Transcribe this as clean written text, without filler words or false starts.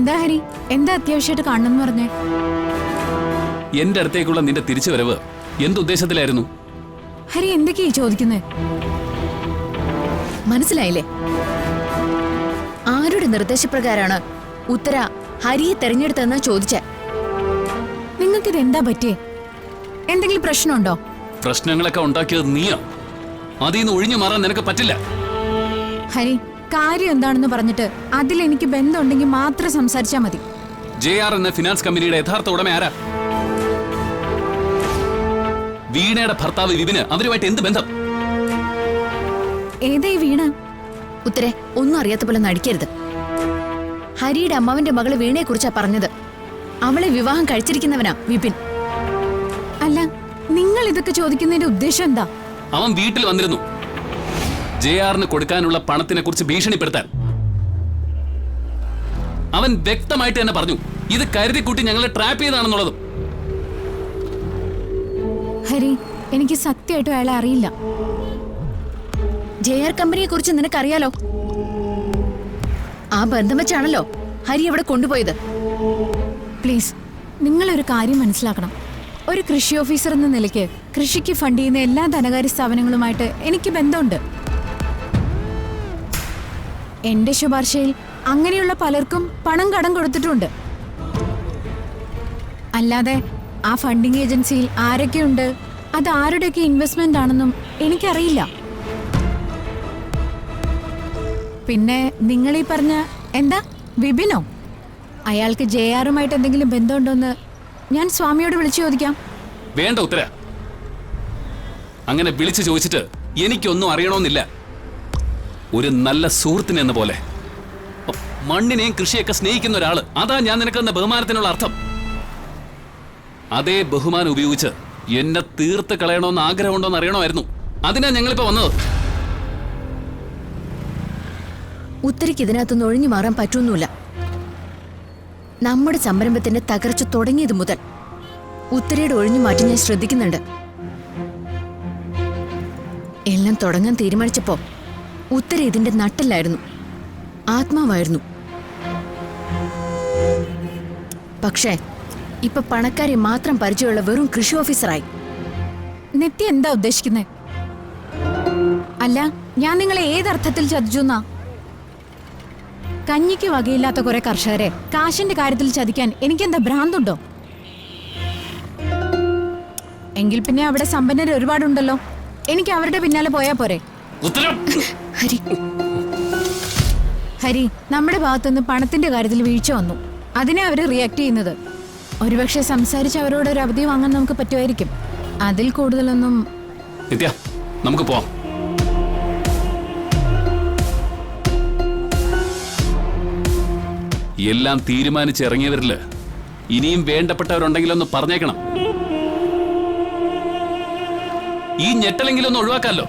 എന്താ ഹരി, എന്താ അത്യാവശ്യമായിട്ട് കാണണം പറഞ്ഞേ? എന്റെ അടുത്തേക്കുള്ള നിന്റെ തിരിച്ചുവരവ് എന്തുദ്ദേശത്തിലായിരുന്നു? ഹരി എന്തൊക്കെയാ ചോദിക്കുന്നേ? മനസ്സിലായില്ലേ? ആരുടെ നിർദ്ദേശപ്രകാരാണ് ഉത്തര ഹരിയെ തെരഞ്ഞെടുത്തെന്ന് ചോദിച്ചേ? നിങ്ങൾക്കിത് എന്താ പറ്റിയേ? എന്തെങ്കിലും പ്രശ്നമുണ്ടോ? പ്രശ്നങ്ങളൊക്കെ ഉണ്ടാക്കിയത് നീയാ. അതിൽ നിന്ന് ഒഴിഞ്ഞു മാറാൻ നിനക്ക് പറ്റില്ല. ഹരി, കാര്യം എന്താണെന്ന് പറഞ്ഞിട്ട് അതിൽ എനിക്ക് ബന്ധമുണ്ടെങ്കിൽ മാത്രം സംസാരിച്ചാ മതി. JR എന്ന ഫിനാൻസ് കമ്പനിയുടെ യഥാർത്ഥ ഉടമ ആരാ? വീണയുടെ ഭർത്താവ് വിപിന് അവരുമായിട്ട് എന്ത് ബന്ധം? ഏതായി വീണ? ഉത്തരെ, ഒന്നും അറിയാത്ത പോലെ നടിക്കരുത്. ഹരിയുടെ അമ്മാവന്റെ മകള് വീണയെ കുറിച്ചാ പറഞ്ഞത്. അവളെ വിവാഹം കഴിച്ചിരിക്കുന്നവനാ വിപിൻ. അല്ല, നിങ്ങൾ ഇതൊക്കെ ചോദിക്കുന്നതിന്റെ ഉദ്ദേശം എന്താ? അവൻ വീട്ടിൽ വന്നിരുന്നു JRന് കൊടുക്കാനുള്ള പണത്തിനെ കുറിച്ച് ഭീഷണിപ്പെടുത്താൻ. അവൻ വ്യക്തമായിട്ട് തന്നെ പറഞ്ഞു ഇത് കരുതിക്കൂട്ടി ഞങ്ങളെ ട്രാപ്പ് ചെയ്താണെന്നുള്ളത്. ഹരി, എനിക്ക് സത്യമായിട്ടും അയാളെ അറിയില്ല. JR കമ്പനിയെ കുറിച്ച് നിനക്കറിയാലോ. ആ ബന്ധം വെച്ചാണല്ലോ ഹരി അവിടെ കൊണ്ടുപോയത്. പ്ലീസ്, നിങ്ങളൊരു കാര്യം മനസ്സിലാക്കണം. ഒരു കൃഷി ഓഫീസർ എന്ന നിലയ്ക്ക് കൃഷിക്ക് ഫണ്ട് ചെയ്യുന്ന എല്ലാ ധനകാര്യ സ്ഥാപനങ്ങളുമായിട്ട് എനിക്ക് ബന്ധമുണ്ട്. എന്റെ ശുപാർശയിൽ അങ്ങനെയുള്ള പലർക്കും പണം കടം കൊടുത്തിട്ടുണ്ട്. അല്ലാതെ ആ ഫണ്ടിങ് ഏജൻസിയിൽ ആരൊക്കെയുണ്ട്, അത് ആരുടെയൊക്കെ ഇൻവെസ്റ്റ്മെന്റ് ആണെന്നും എനിക്കറിയില്ല. പിന്നെ നിങ്ങളീ പറഞ്ഞ എന്താ വിപിനോ? അയാൾക്ക് JRുമായിട്ട് എന്തെങ്കിലും ബന്ധമുണ്ടോന്ന് ഞാൻ സ്വാമിയോട് വിളിച്ചു ചോദിക്കാം. വേണ്ട ഉത്തര, അങ്ങനെ വിളിച്ചു ചോദിച്ചിട്ട് എനിക്കൊന്നും അറിയണമെന്നില്ല. ഒരു നല്ല സുഹൃത്തിന് എന്ന പോലെ മണ്ണിനെയും കൃഷിയൊക്കെ സ്നേഹിക്കുന്ന ഒരാള്, അതാ ഞാൻ നിനക്കെന്ന ബഹുമാനത്തിനുള്ള അർത്ഥം. അതേ ബഹുമാനം ഉപയോഗിച്ച് എന്നെ തീർത്ത് കളയണമെന്ന് ആഗ്രഹമുണ്ടോന്ന് അറിയണമായിരുന്നു. അതിനാ ഞങ്ങളിപ്പോ വന്നത്. ഉത്തരയ്ക്ക് ഇതിനകത്തൊന്നും ഒഴിഞ്ഞു മാറാൻ പറ്റൊന്നുമില്ല. നമ്മുടെ സംരംഭത്തിന്റെ തകർച്ച തുടങ്ങിയത് മുതൽ ഉത്തരയുടെ ഒഴിഞ്ഞു മാറ്റി ഞാൻ ശ്രദ്ധിക്കുന്നുണ്ട്. എല്ലാം തുടങ്ങാൻ തീരുമാനിച്ചപ്പോ ഉത്തര ഇതിന്റെ നട്ടല്ലായിരുന്നു, ആത്മാവായിരുന്നു. പക്ഷേ ഇപ്പൊ പണക്കാരെ മാത്രം പരിചയമുള്ള വെറും കൃഷി ഓഫീസറായി. നിത്യ എന്താ ഉദ്ദേശിക്കുന്നേ? അല്ല, ഞാൻ നിങ്ങളെ ഏതർത്ഥത്തിൽ ചതിച്ചെന്നാ? കഞ്ഞിക്ക് വകയില്ലാത്ത കുറെ കർഷകരെ കാശിന്റെ കാര്യത്തിൽ ചതിക്കാൻ എനിക്കെന്താ ഭ്രാന്തുണ്ടോ? എങ്കിൽ പിന്നെ അവിടെ സമ്പന്നര് ഒരുപാടുണ്ടല്ലോ, എനിക്ക് അവരുടെ പിന്നാലെ പോയാ പോരെ? ഹരി, ഹരി, നമ്മുടെ ഭാഗത്തുനിന്ന് പണത്തിന്റെ കാര്യത്തിൽ വീഴ്ച വന്നു. അതിനെ അവര് റിയാക്ട് ചെയ്യുന്നത്. ഒരുപക്ഷെ സംസാരിച്ച് അവരോട് ഒരു അവധി വാങ്ങാൻ നമുക്ക് പറ്റുമായിരിക്കും. അതിൽ കൂടുതലൊന്നും. നിത്യ, നമുക്ക് പോവാം. എല്ലാം തീരുമാനിച്ചിറങ്ങിയവരില് ഇനിയും വേണ്ടപ്പെട്ടവരുണ്ടെങ്കിലൊന്ന് പറഞ്ഞേക്കണം. ഈ ഞെട്ടലെങ്കിലും ഒന്ന് ഒഴിവാക്കാമല്ലോ.